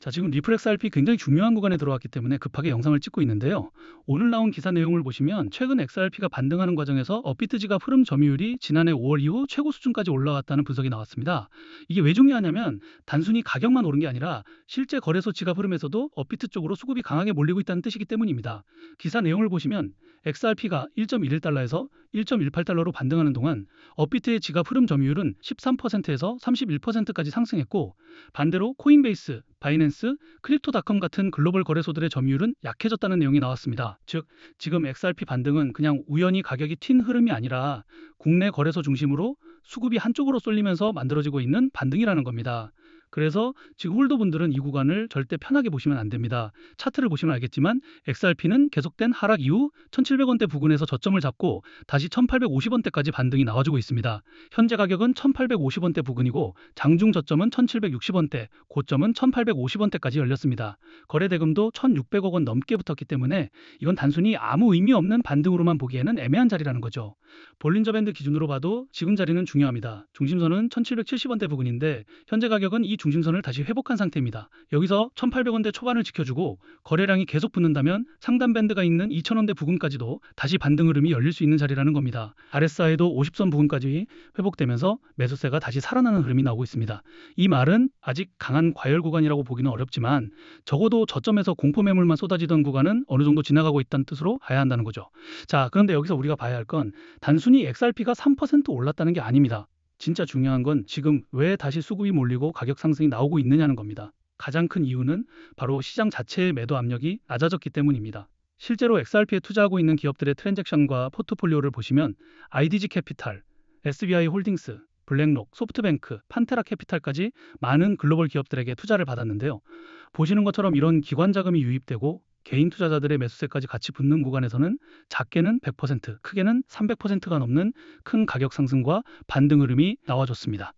자, 지금 리플 XRP 굉장히 중요한 구간에 들어왔기 때문에 급하게 영상을 찍고 있는데요. 오늘 나온 기사 내용을 보시면 최근 XRP가 반등하는 과정에서 업비트 지갑 흐름 점유율이 지난해 5월 이후 최고 수준까지 올라왔다는 분석이 나왔습니다. 이게 왜 중요하냐면 단순히 가격만 오른 게 아니라 실제 거래소 지갑 흐름에서도 업비트 쪽으로 수급이 강하게 몰리고 있다는 뜻이기 때문입니다. 기사 내용을 보시면 XRP가 1.11달러에서 1.18달러로 반등하는 동안 업비트의 지갑 흐름 점유율은 13%에서 31%까지 상승했고, 반대로 코인베이스, 바이낸스, 크립토닷컴 같은 글로벌 거래소들의 점유율은 약해졌다는 내용이 나왔습니다. 즉, 지금 XRP 반등은 그냥 우연히 가격이 튄 흐름이 아니라 국내 거래소 중심으로 수급이 한쪽으로 쏠리면서 만들어지고 있는 반등이라는 겁니다. 그래서 지금 홀더분들은 이 구간을 절대 편하게 보시면 안 됩니다. 차트를 보시면 알겠지만 XRP는 계속된 하락 이후 1,700원대 부근에서 저점을 잡고 다시 1,850원대까지 반등이 나와주고 있습니다. 현재 가격은 1,850원대 부근이고 장중 저점은 1,760원대, 고점은 1,850원대까지 열렸습니다. 거래 대금도 1,600억 원 넘게 붙었기 때문에 이건 단순히 아무 의미 없는 반등으로만 보기에는 애매한 자리라는 거죠. 볼린저 밴드 기준으로 봐도 지금 자리는 중요합니다. 중심선은 1,770원대 부근인데 현재 가격은 이 중심선을 다시 회복한 상태입니다. 여기서 1,800원대 초반을 지켜주고 거래량이 계속 붙는다면 상단 밴드가 있는 2,000원대 부근까지도 다시 반등 흐름이 열릴 수 있는 자리라는 겁니다. RSI도 50선 부근까지 회복되면서 매수세가 다시 살아나는 흐름이 나오고 있습니다. 이 말은 아직 강한 과열 구간이라고 보기는 어렵지만 적어도 저점에서 공포 매물만 쏟아지던 구간은 어느 정도 지나가고 있다는 뜻으로 봐야 한다는 거죠. 자, 그런데 여기서 우리가 봐야 할 건 단순히 XRP가 3% 올랐다는 게 아닙니다. 진짜 중요한 건 지금 왜 다시 수급이 몰리고 가격 상승이 나오고 있느냐는 겁니다. 가장 큰 이유는 바로 시장 자체의 매도 압력이 낮아졌기 때문입니다. 실제로 XRP에 투자하고 있는 기업들의 트랜잭션과 포트폴리오를 보시면 IDG 캐피탈, SBI 홀딩스, 블랙록, 소프트뱅크, 판테라 캐피탈까지 많은 글로벌 기업들에게 투자를 받았는데요. 보시는 것처럼 이런 기관 자금이 유입되고 개인 투자자들의 매수세까지 같이 붙는 구간에서는 작게는 100%, 크게는 300%가 넘는 큰 가격 상승과 반등 흐름이 나와줬습니다.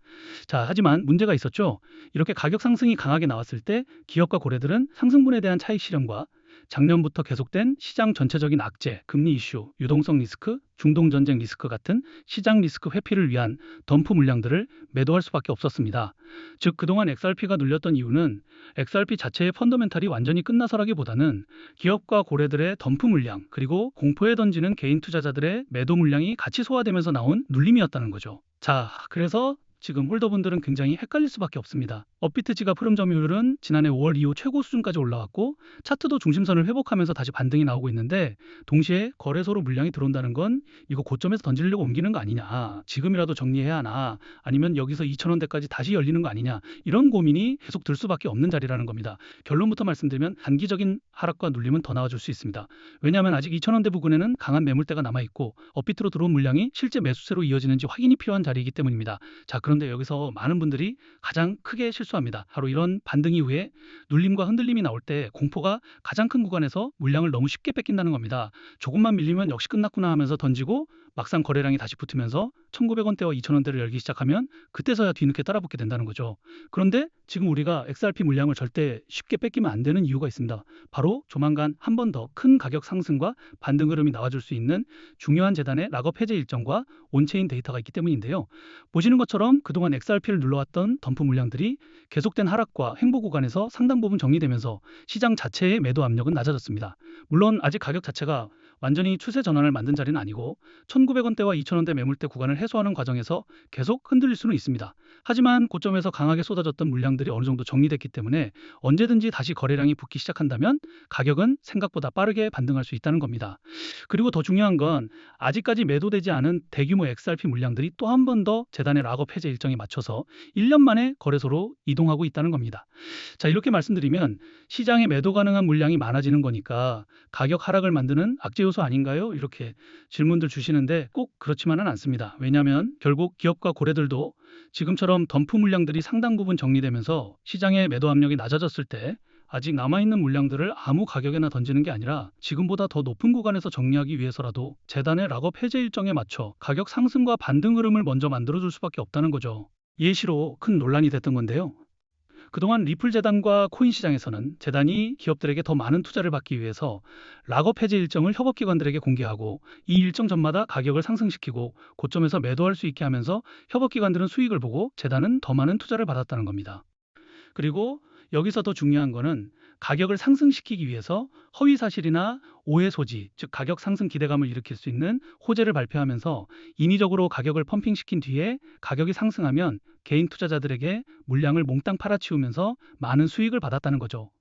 자, 하지만 문제가 있었죠. 이렇게 가격 상승이 강하게 나왔을 때 기업과 고래들은 상승분에 대한 차익 실현과 작년부터 계속된 시장 전체적인 악재, 금리 이슈, 유동성 리스크, 중동 전쟁 리스크 같은 시장 리스크 회피를 위한 덤프 물량들을 매도할 수밖에 없었습니다. 즉, 그동안 XRP가 눌렸던 이유는 XRP 자체의 펀더멘탈이 완전히 끝나서라기보다는 기업과 고래들의 덤프 물량, 그리고 공포에 던지는 개인 투자자들의 매도 물량이 같이 소화되면서 나온 눌림이었다는 거죠. 자, 그래서 지금 홀더분들은 굉장히 헷갈릴 수밖에 없습니다. 업비트 지갑 흐름 점유율은 지난해 5월 이후 최고 수준까지 올라왔고 차트도 중심선을 회복하면서 다시 반등이 나오고 있는데, 동시에 거래소로 물량이 들어온다는 건 이거 고점에서 던지려고 옮기는 거 아니냐, 지금이라도 정리해야 하나, 아니면 여기서 2,000원대까지 다시 열리는 거 아니냐, 이런 고민이 계속 들 수밖에 없는 자리라는 겁니다. 결론부터 말씀드리면 단기적인 하락과 눌림은 더 나아질 수 있습니다. 왜냐하면 아직 2,000원대 부근에는 강한 매물대가 남아있고 업비트로 들어온 물량이 실제 매수세로 이어지는지 확인이 필요한 자리이기 때문입니다. 자, 그런데 여기서 많은 분들이 가장 크게 실수합니다. 바로 이런 반등 이후에 눌림과 흔들림이 나올 때 공포가 가장 큰 구간에서 물량을 너무 쉽게 뺏긴다는 겁니다. 조금만 밀리면 역시 끝났구나 하면서 던지고 막상 거래량이 다시 붙으면서 1,900원대와 2,000원대를 열기 시작하면 그때서야 뒤늦게 따라붙게 된다는 거죠. 그런데 지금 우리가 XRP 물량을 절대 쉽게 뺏기면 안 되는 이유가 있습니다. 바로 조만간 한 번 더 큰 가격 상승과 반등 흐름이 나와줄 수 있는 중요한 재단의 락업 해제 일정과 온체인 데이터가 있기 때문인데요. 보시는 것처럼 그동안 XRP를 눌러왔던 덤프 물량들이 계속된 하락과 횡보 구간에서 상당 부분 정리되면서 시장 자체의 매도 압력은 낮아졌습니다. 물론 아직 가격 자체가 완전히 추세 전환을 만든 자리는 아니고 1,900원대와 2,000원대 매물대 구간을 해소하는 과정에서 계속 흔들릴 수는 있습니다. 하지만 고점에서 강하게 쏟아졌던 물량들이 어느 정도 정리됐기 때문에 언제든지 다시 거래량이 붙기 시작한다면 가격은 생각보다 빠르게 반등할 수 있다는 겁니다. 그리고 더 중요한 건 아직까지 매도되지 않은 대규모 XRP 물량들이 또 한 번 더 재단의 락업 해제 일정에 맞춰서 1년 만에 거래소로 이동하고 있다는 겁니다. 자, 이렇게 말씀드리면 시장에 매도 가능한 물량이 많아지는 거니까 가격 하락을 만드는 악재 요소 아닌가요? 이렇게 질문들 주시는데 꼭 그렇지만은 않습니다. 왜냐하면 결국 기업과 고래들도 지금처럼 덤프 물량들이 상당 부분 정리되면서 시장의 매도 압력이 낮아졌을 때 아직 남아있는 물량들을 아무 가격에나 던지는 게 아니라 지금보다 더 높은 구간에서 정리하기 위해서라도 재단의 락업 해제 일정에 맞춰 가격 상승과 반등 흐름을 먼저 만들어줄 수밖에 없다는 거죠. 예시로 큰 논란이 됐던 건데요. 그동안 리플 재단과 코인 시장에서는 재단이 기업들에게 더 많은 투자를 받기 위해서 락업 해제 일정을 협업기관들에게 공개하고 이 일정 전마다 가격을 상승시키고 고점에서 매도할 수 있게 하면서 협업기관들은 수익을 보고 재단은 더 많은 투자를 받았다는 겁니다. 그리고 여기서 더 중요한 거는 가격을 상승시키기 위해서 허위 사실이나 오해 소지, 즉 가격 상승 기대감을 일으킬 수 있는 호재를 발표하면서 인위적으로 가격을 펌핑시킨 뒤에 가격이 상승하면 개인 투자자들에게 물량을 몽땅 팔아치우면서 많은 수익을 받았다는 거죠.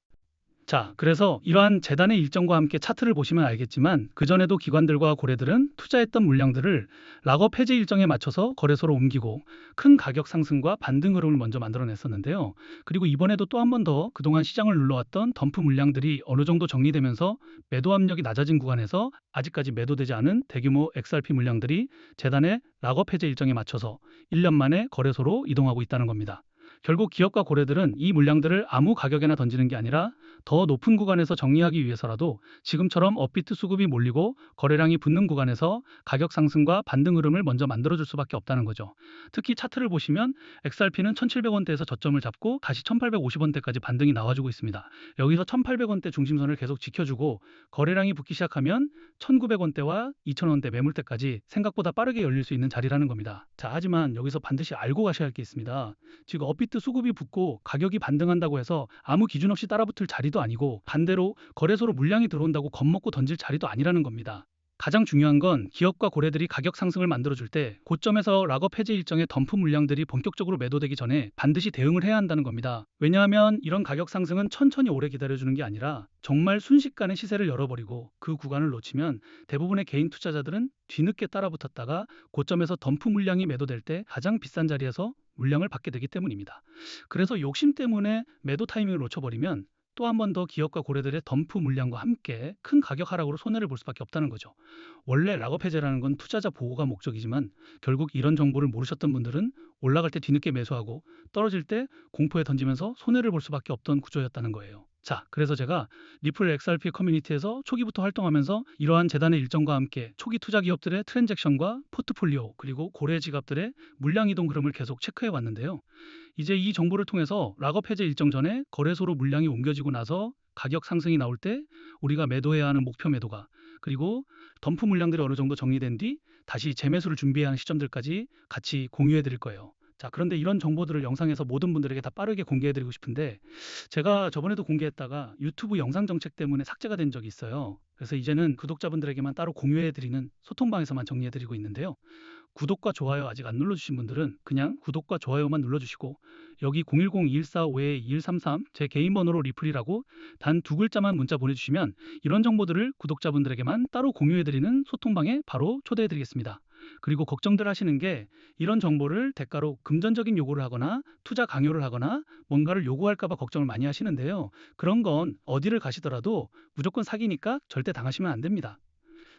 자, 그래서 이러한 재단의 일정과 함께 차트를 보시면 알겠지만 그전에도 기관들과 고래들은 투자했던 물량들을 락업 해제 일정에 맞춰서 거래소로 옮기고 큰 가격 상승과 반등 흐름을 먼저 만들어냈었는데요. 그리고 이번에도 또 한 번 더 그동안 시장을 눌러왔던 덤프 물량들이 어느 정도 정리되면서 매도 압력이 낮아진 구간에서 아직까지 매도되지 않은 대규모 XRP 물량들이 재단의 락업 해제 일정에 맞춰서 1년 만에 거래소로 이동하고 있다는 겁니다. 결국 기업과 고래들은 이 물량들을 아무 가격에나 던지는 게 아니라 더 높은 구간에서 정리하기 위해서라도 지금처럼 업비트 수급이 몰리고 거래량이 붙는 구간에서 가격 상승과 반등 흐름을 먼저 만들어줄 수밖에 없다는 거죠. 특히 차트를 보시면 XRP는 1,700원대에서 저점을 잡고 다시 1,850원대까지 반등이 나와주고 있습니다. 여기서 1,800원대 중심선을 계속 지켜주고 거래량이 붙기 시작하면 1,900원대와 2,000원대 매물대까지 생각보다 빠르게 열릴 수 있는 자리라는 겁니다. 자, 하지만 여기서 반드시 알고 가셔야 할 게 있습니다. 지금 업비트 수급이 붙고 가격이 반등한다고 해서 아무 기준 없이 따라붙을 자리도 아니고 반대로 거래소로 물량이 들어온다고 겁먹고 던질 자리도 아니라는 겁니다. 가장 중요한 건 기업과 고래들이 가격 상승을 만들어줄 때 고점에서 락업 해제 일정의 덤프 물량들이 본격적으로 매도되기 전에 반드시 대응을 해야 한다는 겁니다. 왜냐하면 이런 가격 상승은 천천히 오래 기다려주는 게 아니라 정말 순식간에 시세를 열어버리고 그 구간을 놓치면 대부분의 개인 투자자들은 뒤늦게 따라붙었다가 고점에서 덤프 물량이 매도될 때 가장 비싼 자리에서 물량을 받게 되기 때문입니다. 그래서 욕심 때문에 매도 타이밍을 놓쳐버리면 또 한 번 더 기업과 고래들의 덤프 물량과 함께 큰 가격 하락으로 손해를 볼 수밖에 없다는 거죠. 원래 락업 해제라는 건 투자자 보호가 목적이지만 결국 이런 정보를 모르셨던 분들은 올라갈 때 뒤늦게 매수하고 떨어질 때 공포에 던지면서 손해를 볼 수밖에 없던 구조였다는 거예요. 자, 그래서 제가 리플 XRP 커뮤니티에서 초기부터 활동하면서 이러한 재단의 일정과 함께 초기 투자 기업들의 트랜잭션과 포트폴리오 그리고 고래 지갑들의 물량 이동 흐름을 계속 체크해 왔는데요. 이제 이 정보를 통해서 락업 해제 일정 전에 거래소로 물량이 옮겨지고 나서 가격 상승이 나올 때 우리가 매도해야 하는 목표 매도가 그리고 덤프 물량들이 어느 정도 정리된 뒤 다시 재매수를 준비해야 하는 시점들까지 같이 공유해 드릴 거예요. 자, 그런데 이런 정보들을 영상에서 모든 분들에게 다 빠르게 공개해 드리고 싶은데 제가 저번에도 공개했다가 유튜브 영상 정책 때문에 삭제가 된 적이 있어요. 그래서 이제는 구독자분들에게만 따로 공유해 드리는 소통방에서만 정리해 드리고 있는데요. 구독과 좋아요 아직 안 눌러주신 분들은 그냥 구독과 좋아요만 눌러주시고 여기 010-2145-2133 제 개인 번호로 리플이라고 단 두 글자만 문자 보내주시면 이런 정보들을 구독자분들에게만 따로 공유해드리는 소통방에 바로 초대해드리겠습니다. 그리고 걱정들 하시는 게 이런 정보를 대가로 금전적인 요구를 하거나 투자 강요를 하거나 뭔가를 요구할까 봐 걱정을 많이 하시는데요. 그런 건 어디를 가시더라도 무조건 사기니까 절대 당하시면 안 됩니다.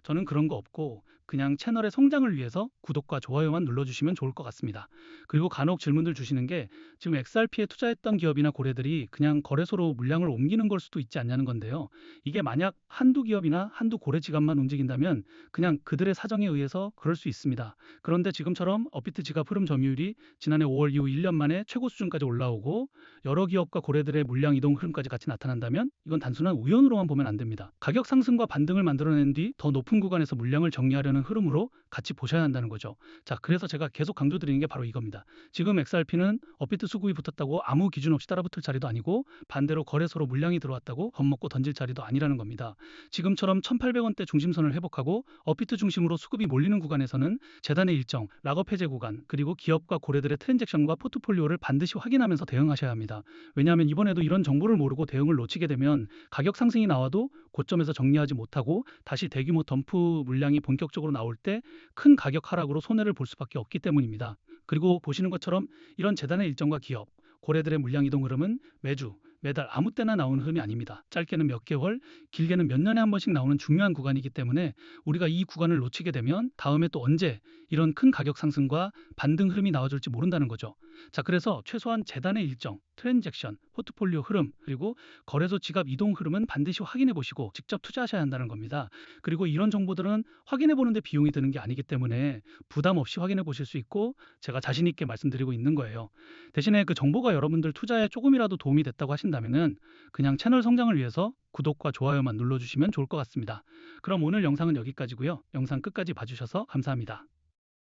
저는 그런 거 없고 그냥 채널의 성장을 위해서 구독과 좋아요만 눌러주시면 좋을 것 같습니다. 그리고 간혹 질문들 주시는 게 지금 XRP에 투자했던 기업이나 고래들이 그냥 거래소로 물량을 옮기는 걸 수도 있지 않냐는 건데요. 이게 만약 한두 기업이나 한두 고래 지갑만 움직인다면 그냥 그들의 사정에 의해서 그럴 수 있습니다. 그런데 지금처럼 업비트 지갑 흐름 점유율이 지난해 5월 이후 1년 만에 최고 수준까지 올라오고 여러 기업과 고래들의 물량 이동 흐름까지 같이 나타난다면 이건 단순한 우연으로만 보면 안 됩니다. 가격 상승과 반등을 만들어낸 뒤 더 높은 구간에서 물량을 정리하려는 흐름으로 같이 보셔야 한다는 거죠. 자, 그래서 제가 계속 강조드리는 게 바로 이겁니다. 지금 XRP는 업비트 수급이 붙었다고 아무 기준 없이 따라붙을 자리도 아니고 반대로 거래소로 물량이 들어왔다고 겁먹고 던질 자리도 아니라는 겁니다. 지금처럼 1,800원대 중심선을 회복하고 업비트 중심으로 수급이 몰리는 구간에서는 재단의 일정, 락업 해제 구간, 그리고 기업과 고래들의 트랜잭션과 포트폴리오를 반드시 확인하면서 대응하셔야 합니다. 왜냐하면 이번에도 이런 정보를 모르고 대응을 놓치게 되면 가격 상승이 나와도 고점에서 정리하지 못하고 다시 대규모 덤프 물량이 본격적으로 나올 때 큰 가격 하락으로 손해를 볼 수밖에 없기 때문입니다. 그리고 보시는 것처럼 이런 재단의 일정과 기업, 고래들의 물량 이동 흐름은 매주 매달 아무 때나 나오는 흐름이 아닙니다. 짧게는 몇 개월, 길게는 몇 년에 한 번씩 나오는 중요한 구간이기 때문에 우리가 이 구간을 놓치게 되면 다음에 또 언제 이런 큰 가격 상승과 반등 흐름이 나와줄지 모른다는 거죠. 자, 그래서 최소한 재단의 일정, 트랜잭션, 포트폴리오 흐름, 그리고 거래소 지갑 이동 흐름은 반드시 확인해 보시고 직접 투자하셔야 한다는 겁니다. 그리고 이런 정보들은 확인해 보는데 비용이 드는 게 아니기 때문에 부담 없이 확인해 보실 수 있고 제가 자신 있게 말씀드리고 있는 거예요. 대신에 그 정보가 여러분들 투자에 조금이라도 도움이 됐다고 하신다면은 그냥 채널 성장을 위해서 구독과 좋아요만 눌러주시면 좋을 것 같습니다. 그럼 오늘 영상은 여기까지고요. 영상 끝까지 봐주셔서 감사합니다.